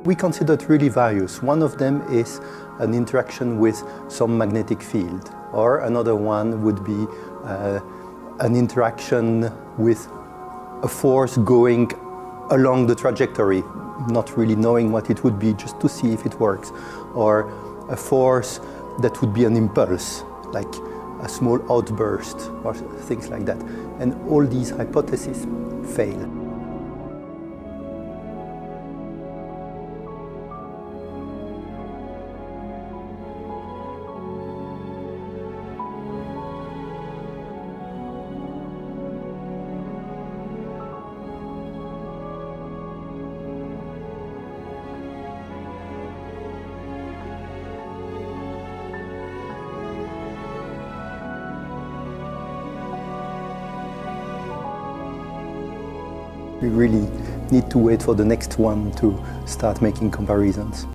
We considered really various. One of them is an interaction with some magnetic field, or another one would be an interaction with a force going along the trajectory, not really knowing what it would be, just to see if it works, or a force that would be an impulse, like a small outburst or things like that. And all these hypotheses fail. We really need to wait for the next one to start making comparisons.